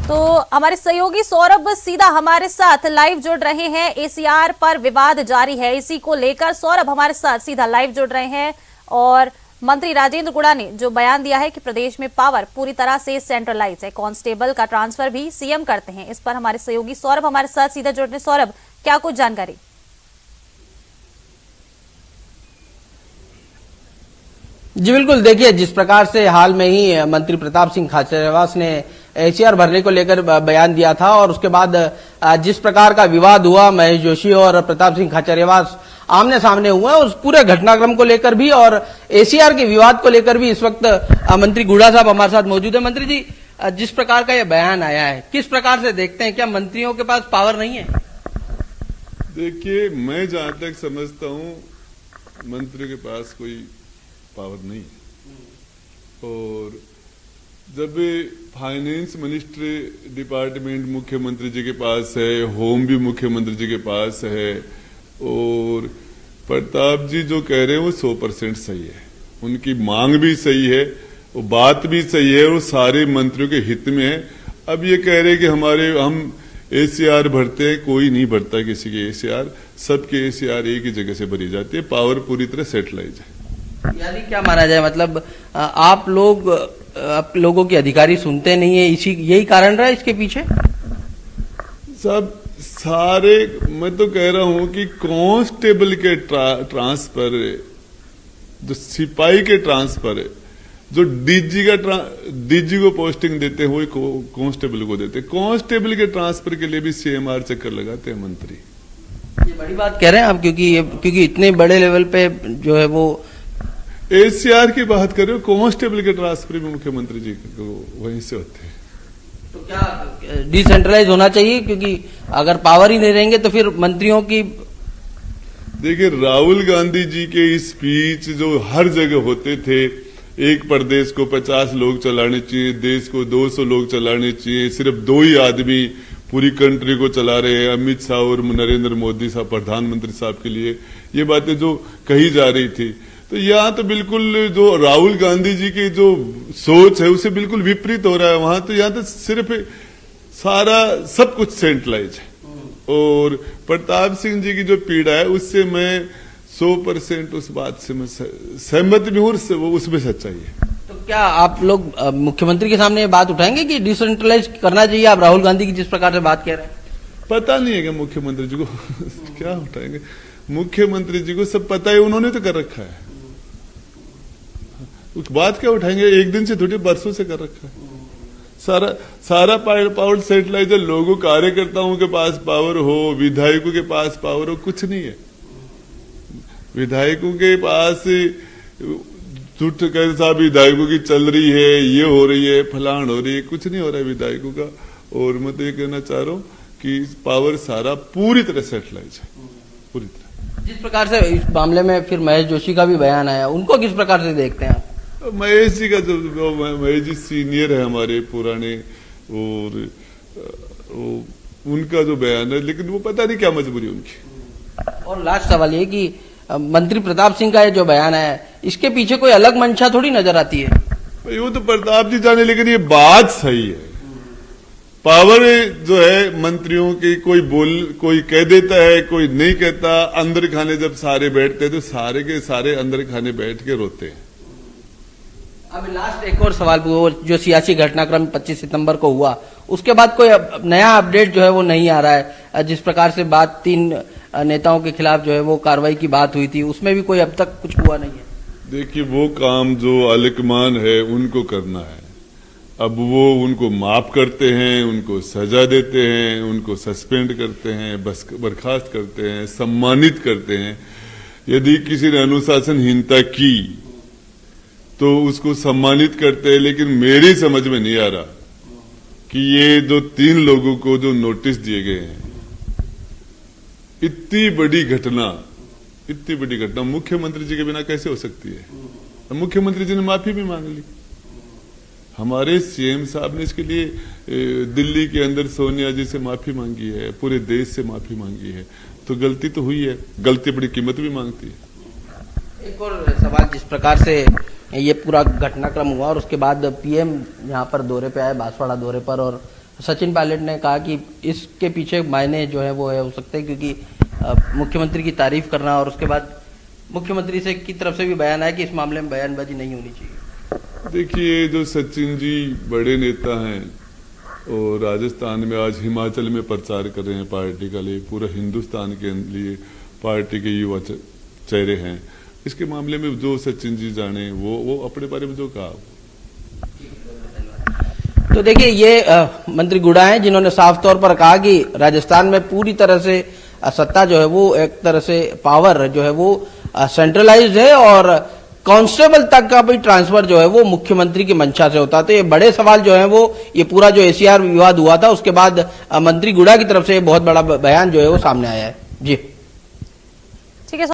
तो हमारे सहयोगी सौरभ सीधा हमारे साथ लाइव जुड़ रहे हैं। एसीआर पर विवाद जारी है, इसी को लेकर सौरभ हमारे साथ सीधा लाइव जुड़ रहे हैं। और मंत्री राजेंद्र गुड़ा ने जो बयान दिया है कि प्रदेश में पावर पूरी तरह से सेंट्रलाइज है, कांस्टेबल का ट्रांसफर भी सीएम करते हैं, इस पर हमारे सहयोगी सौरभ हमारे साथ सीधा जुड़ रहे हैं। सौरभ, क्या कुछ जानकारी? जी बिल्कुल, देखिए जिस प्रकार से हाल में ही मंत्री प्रताप सिंह खाचरियावास ने एसीआर भरने को लेकर बयान दिया था और उसके बाद जिस प्रकार का विवाद हुआ, महेश जोशी और प्रताप सिंह खाचरियावास आमने सामने हुए, उस पूरे घटनाक्रम को लेकर भी और एसीआर के विवाद को लेकर भी इस वक्त मंत्री गुड़ा साहब हमारे साथ मौजूद है। मंत्री जी, जिस प्रकार का यह बयान आया है, किस प्रकार से देखते हैं? क्या मंत्रियों के पास पावर नहीं है? देखिए, मैं जहां तक समझता हूं मंत्री के पास कोई पावर नहीं है। और जब फाइनेंस मिनिस्ट्री डिपार्टमेंट मुख्यमंत्री जी के पास है, होम भी मुख्यमंत्री जी के पास है, और प्रताप जी जो कह रहे हैं वो 100% सही है, उनकी मांग भी सही है, वो बात भी सही है और सारे मंत्रियों के हित में है। अब ये कह रहे हैं कि हम एसीआर भरते हैं, कोई नहीं भरता किसी के एसीआर, सबके एसीआर एक ही जगह से भरी जाती है, पावर पूरी तरह सेटलाइज है। यानी क्या माना जाए, मतलब आप लोगों की अधिकारी सुनते नहीं है, यही कारण रहा है इसके पीछे? सब सारे, मैं तो कह रहा हूं कि कांस्टेबल के ट्रांसफर, जो सिपाही के ट्रांसफर है, जो डीजी को पोस्टिंग देते हैं वो कांस्टेबल को देते हैं। कांस्टेबल के ट्रांसफर के लिए भी सीएमआर चक्कर लगाते हैं मंत्री। ये बड़ी बात कह रहे हैं आप, क्योंकि इतने बड़े लेवल पे जो है वो एसीआर की बात कर रहे हो, कांस्टेबल के ट्रांसफर भी मुख्यमंत्री जी को वहीं से होते हैं। तो क्या डिसेंट्रलाइज होना चाहिए? क्योंकि अगर पावर ही नहीं रहेंगे तो फिर मंत्रियों की, देखिए राहुल गांधी जी के स्पीच जो हर जगह होते थे, एक प्रदेश को 50 लोग चलाने चाहिए, देश को 200 लोग चलाने चाहिए, सिर्फ 2 ही आदमी पूरी कंट्री को चला रहे हैं, अमित शाह और नरेंद्र मोदी साहब प्रधानमंत्री साहब के लिए, ये बातें जो कही जा रही थी, तो यहाँ तो बिल्कुल जो राहुल गांधी जी की जो सोच है उससे बिल्कुल विपरीत हो रहा है। वहां तो यहाँ तो सिर्फ सारा सब कुछ सेंट्रलाइज है। और प्रताप सिंह जी की जो पीड़ा है उससे मैं 100% उस बात से मैं सहमत भी हूँ, वो उसमें सच्चाई है। तो क्या आप लोग मुख्यमंत्री के सामने बात उठाएंगे कि डिसेंट्रलाइज करना चाहिए? आप राहुल गांधी की जिस प्रकार से बात कह रहे हैं, पता नहीं है कि मुख्यमंत्री जी को क्या उठाएंगे? मुख्यमंत्री जी को सब पता है, उन्होंने तो कर रखा है, उस बात क्या उठाएंगे? एक दिन से थोड़ी, बरसों से कर रखा है। सारा पावर सेटलाइज है। लोगों, कार्यकर्ताओं के पास पावर हो, विधायकों के पास पावर हो, कुछ नहीं है। विधायकों के पास झूठ कह साहब विधायकों की चल रही है, ये हो रही है, फलान हो रही है, कुछ नहीं हो रहा है विधायकों का। और मैं तो ये कहना चाह रहा हूँ कि पावर सारा पूरी तरह सेटलाइज है, पूरी तरह। जिस प्रकार से इस मामले में फिर महेश जोशी का भी बयान आया, उनको किस प्रकार से देखते हैं आप? महेश जी का जो महेश जी सीनियर है हमारे पुराने, और उनका जो बयान है, लेकिन वो पता नहीं क्या मजबूरी उनकी। और लास्ट सवाल ये कि मंत्री प्रताप सिंह का ये जो बयान है, इसके पीछे कोई अलग मंशा थोड़ी नजर आती है? वो तो प्रताप जी जाने, लेकिन ये बात सही है। पावर जो है मंत्रियों की, कोई कह देता है, कोई नहीं कहता। अंदर खाने जब सारे बैठते हैं तो सारे के सारे अंदर खाने बैठ के रोते हैं। अब लास्ट एक और सवाल, वो जो सियासी घटनाक्रम 25 सितंबर को हुआ, उसके बाद कोई नया अपडेट जो है वो नहीं आ रहा है। जिस प्रकार से बात 3 नेताओं के खिलाफ जो है वो कार्रवाई की बात हुई थी, उसमें भी कोई अब तक कुछ हुआ नहीं है। देखिए, वो काम जो आलिकमान है उनको करना है। अब वो उनको माफ करते हैं, उनको सजा देते हैं, उनको सस्पेंड करते हैं, बर्खास्त करते हैं, सम्मानित करते हैं। यदि किसी ने अनुशासनहीनता की तो उसको सम्मानित करते हैं, लेकिन मेरी समझ में नहीं आ रहा कि ये जो 3 लोगों को जो नोटिस दिए गए हैं, इतनी बड़ी घटना मुख्यमंत्री जी के बिना कैसे हो सकती है? मुख्यमंत्री जी ने माफी भी मांग ली। हमारे सीएम साहब ने इसके लिए दिल्ली के अंदर सोनिया जी से माफी मांगी है, पूरे देश से माफी मांगी है। तो गलती तो हुई है, गलती बड़ी कीमत भी मांगती है। एक और सवाल, जिस प्रकार से ये पूरा घटनाक्रम हुआ और उसके बाद पीएम यहाँ पर दौरे पे आए, बांसवाड़ा दौरे पर, और सचिन पायलट ने कहा कि इसके पीछे मायने जो है वो है हो सकते हैं, क्योंकि मुख्यमंत्री की तारीफ करना और उसके बाद मुख्यमंत्री से की तरफ से भी बयान आया कि इस मामले में बयानबाजी नहीं होनी चाहिए। देखिए, जो सचिन जी बड़े नेता हैं और राजस्थान में आज हिमाचल में प्रचार कर रहे हैं पार्टी का लिए, पूरा हिंदुस्तान के लिए पार्टी के युवा चेहरे हैं। इसके मामले में जो सचिन जी जाने वो अपने बारे में जो कहा। तो देखिए, ये मंत्री गुड़ा हैं जिन्होंने साफ तौर पर कहा कि राजस्थान में पूरी तरह से सत्ता जो है वो एक तरह से पावर जो है वो सेंट्रलाइज्ड है और कांस्टेबल तक का भी ट्रांसफर जो है वो मुख्यमंत्री की मंशा से होता है। तो ये बड़े सवाल जो है वो ये पूरा जो एसीआर विवाद हुआ था उसके बाद मंत्री गुड़ा की तरफ से बहुत बड़ा बयान जो है वो सामने आया है। जी।